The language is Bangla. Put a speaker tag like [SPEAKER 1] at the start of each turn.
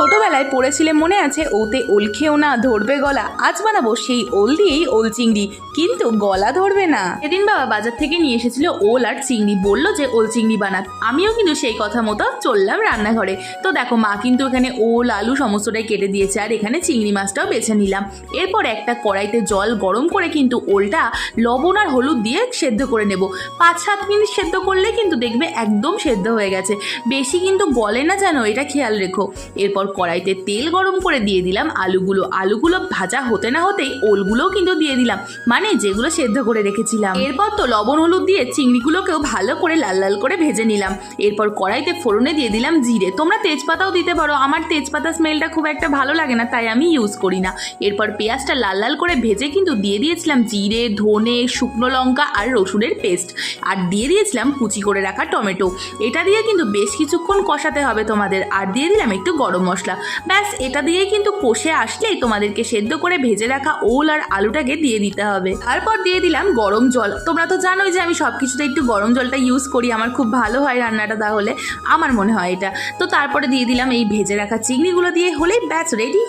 [SPEAKER 1] ছোটবেলায় পড়েছিলে মনে আছে, ওতে ওল খেও না ধরবে গলা। আজ বানাবো সেই ওল দিয়েই ওল চিংড়ি, কিন্তু গলা ধরবে না। সেদিন বাবা বাজার থেকে নিয়ে এসেছিল ওল আর চিংড়ি, বললো যে ওল চিংড়ি বানাত। আমিও কিন্তু সেই কথা মতো চললাম রান্নাঘরে। তো দেখো মা কিন্তু এখানে ওল আলু সমস্তটাই কেটে দিয়েছে, আর এখানে চিংড়ি মাছটাও বেছে নিলাম। এরপর একটা কড়াইতে জল গরম করে কিন্তু ওলটা লবণ আর হলুদ দিয়ে সেদ্ধ করে নেব। 5-7 মিনিট সেদ্ধ করলে কিন্তু দেখবে একদম সেদ্ধ হয়ে গেছে, বেশি কিন্তু গলে না যেন, এটা খেয়াল রেখো। এরপর কড়াইতে তেল গরম করে দিয়ে দিলাম আলুগুলো ভাজা হতে না হতেই ওলগুলোও কিন্তু দিয়ে দিলাম, মানে যেগুলো সেদ্ধ করে রেখেছিলাম। এরপর তো লবণ হলুদ দিয়ে চিংড়িগুলোকেও ভালো করে লাল লাল করে ভেজে নিলাম। এরপর কড়াইতে ফোড়নে দিয়ে দিলাম জিরে, তোমরা তেজপাতাও দিতে পারো, আমার তেজপাতা স্মেলটা খুব একটা ভালো লাগে না, তাই আমি ইউজ করি না। এরপর পেঁয়াজটা লাল লাল করে ভেজে কিন্তু দিয়ে দিয়েছিলাম জিরে, ধনে, শুকনো লঙ্কা আর রসুনের পেস্ট, আর দিয়ে দিয়েছিলাম কুচি করে রাখা টমেটো। এটা দিয়ে কিন্তু বেশ কিছুক্ষণ কষাতে হবে তোমাদের, আর দিয়ে দিলাম একটু গরম মশলা। ব্যাস এটা দিয়েই কিন্তু কষে আসলেই তোমাদেরকে সেদ্ধ করে ভেজে রাখা ওল আর আলুটাকে দিয়ে দিতে হবে। তারপর দিয়ে দিলাম গরম জল। তোমরা তো জানোই যে আমি সব কিছুতে একটু গরম জলটা ইউজ করি, আমার খুব ভালো হয় রান্নাটা, তাহলে আমার মনে হয় এটা। তো তারপরে দিয়ে দিলাম এই ভেজে রাখা চিংড়িগুলো, দিয়ে হলেই ব্যাস রেডি।